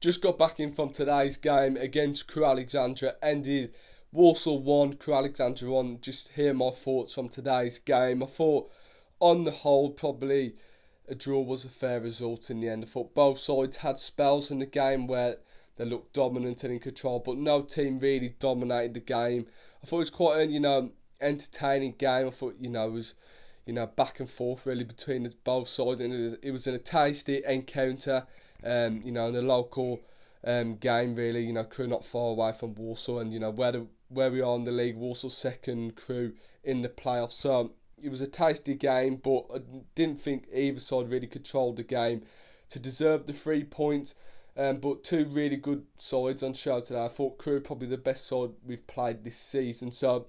Just got back in from today's game against Crewe Alexandra. Ended Walsall 1, Crewe Alexandra 1. Just hear my thoughts from today's game. I thought, on the whole, probably a draw was a fair result in the end. I thought both sides had spells in the game where they looked dominant and in control, but no team really dominated the game. I thought it was quite an entertaining game. I thought it was back and forth really between both sides, and it was a tasty encounter. In the local game really. Crewe not far away from Walsall, and where we are in the league, Walsall second, Crewe in the playoffs. So it was a tasty game, but I didn't think either side really controlled the game to deserve the 3 points. But two really good sides on show today. I thought Crewe probably the best side we've played this season. So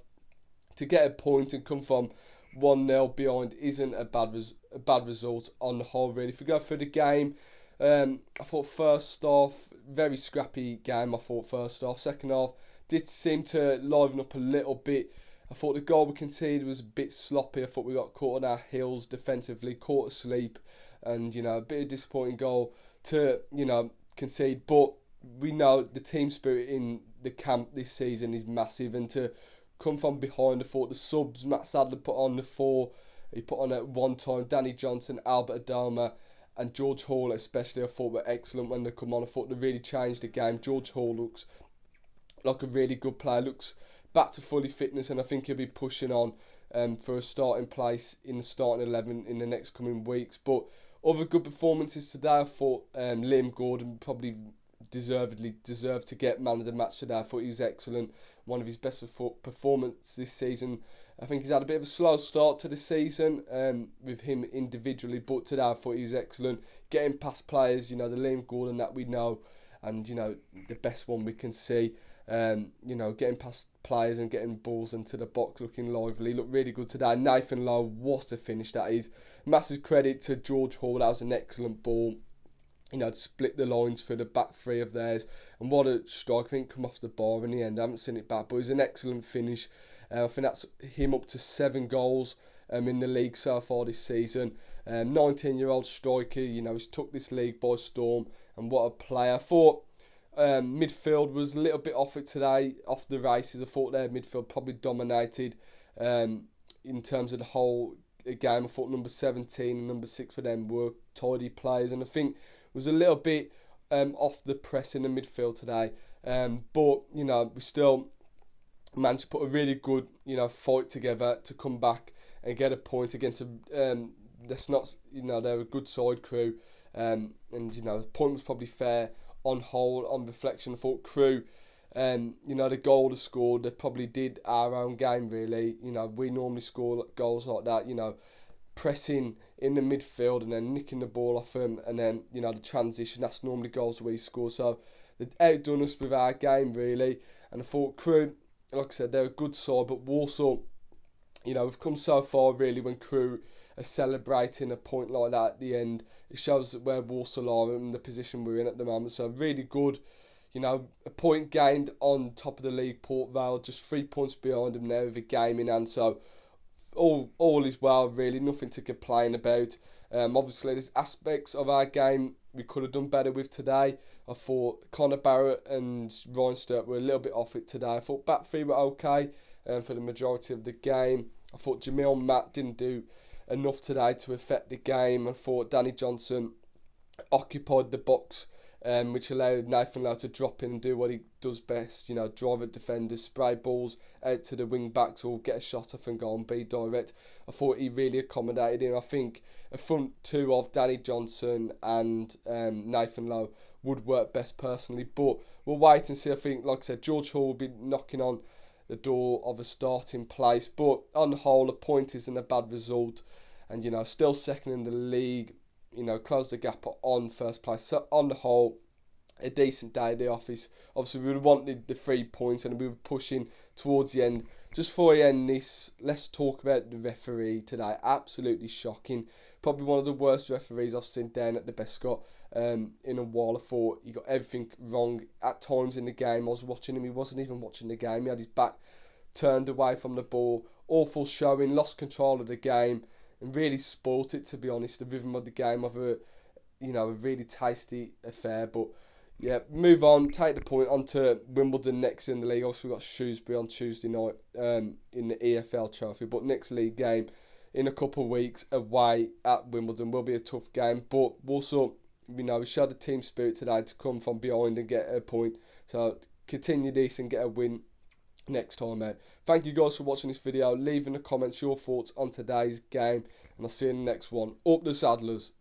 to get a point and come from 1-0 behind isn't a bad result on the whole really. If we go through the game, I thought first half, very scrappy game. I thought first half. Second half did seem to liven up a little bit. I thought the goal we conceded was a bit sloppy. I thought we got caught on our heels defensively, caught asleep, and a bit of disappointing goal to concede. But we know the team spirit in the camp this season is massive, and to come from behind, I thought the subs Matt Sadler put on the 4. He put on at one time Danny Johnson, Albert Adama, and George Hall especially. I thought were excellent when they come on. I thought they really changed the game. George Hall looks like a really good player. Looks back to fully fitness, and I think he'll be pushing on for a starting place in the starting 11 in the next coming weeks. But other good performances today. I thought Liam Gordon probably deserved to get man of the match today. I thought he was excellent. One of his best performances this season. I think he's had a bit of a slow start to the season with him individually, but today I thought he was excellent. Getting past players, the Liam Gordon that we know, and the best one we can see. Getting past players and getting balls into the box, looking lively. Looked really good today. Nathan Lowe, what a finish that is. Massive credit to George Hall. That was an excellent ball. To split the lines for the back three of theirs. And what a strike. I think come off the bar in the end. I haven't seen it back, but it was an excellent finish. I think that's him up to 7 goals in the league so far this season. 19-year-old striker, he's took this league by storm. And what a player. I thought midfield was a little bit off it today, off the races. I thought their midfield probably dominated in terms of the whole game. I thought number 17 and number 6 for them were tidy players, and I think was a little bit off the press in the midfield today. But we still managed to put a really good fight together to come back and get a point against that's not they're a good side, Crewe, and the point was probably fair on whole. On reflection, I thought Crewe, the goal they scored, they probably did our own game really. We normally score goals like that, pressing in the midfield and then nicking the ball off them, and then the transition, that's normally goals we score. So they outdone us with our game really. And I thought Crewe, like I said, they're a good side, but Walsall, we've come so far really when Crewe are celebrating a point like that at the end. It shows where Walsall are and the position we're in at the moment. So really good, a point gained on top of the league, Port Vale, just 3 points behind them now with a game in hand. So all is well really, nothing to complain about. Obviously there's aspects of our game we could have done better with today. I thought Connor Barrett and Ryan Sturt were a little bit off it today. I thought back three were okay for the majority of the game. I thought Jamil Matt didn't do enough today to affect the game. I thought Danny Johnson occupied the box, which allowed Nathan Lowe to drop in and do what he does best, drive at defenders, spray balls out to the wing backs, or get a shot off and go and be direct. I thought he really accommodated him. I think a front two of Danny Johnson and Nathan Lowe would work best personally, but we'll wait and see. I think, like I said, George Hall will be knocking on the door of a starting place, but on the whole, a point isn't a bad result, and still second in the league. Close the gap on first place. So on the whole, a decent day at the office. Obviously, we wanted the 3 points and we were pushing towards the end. Just before we end this, let's talk about the referee today. Absolutely shocking. Probably one of the worst referees I've seen down at the Bescott in a while. I thought he got everything wrong at times in the game. I was watching him. He wasn't even watching the game. He had his back turned away from the ball. Awful showing. Lost control of the game. And really spoilt it, to be honest, the rhythm of the game of a really tasty affair. But yeah, move on, take the point on to Wimbledon next in the league. Also, we've got Shrewsbury on Tuesday night in the EFL Trophy. But next league game in a couple of weeks away at Wimbledon will be a tough game. But Walsall, we showed the team spirit today to come from behind and get a point. So continue this and get a win next time, mate. Thank you guys for watching this video. Leave in the comments your thoughts on today's game. And I'll see you in the next one. Up the Saddlers.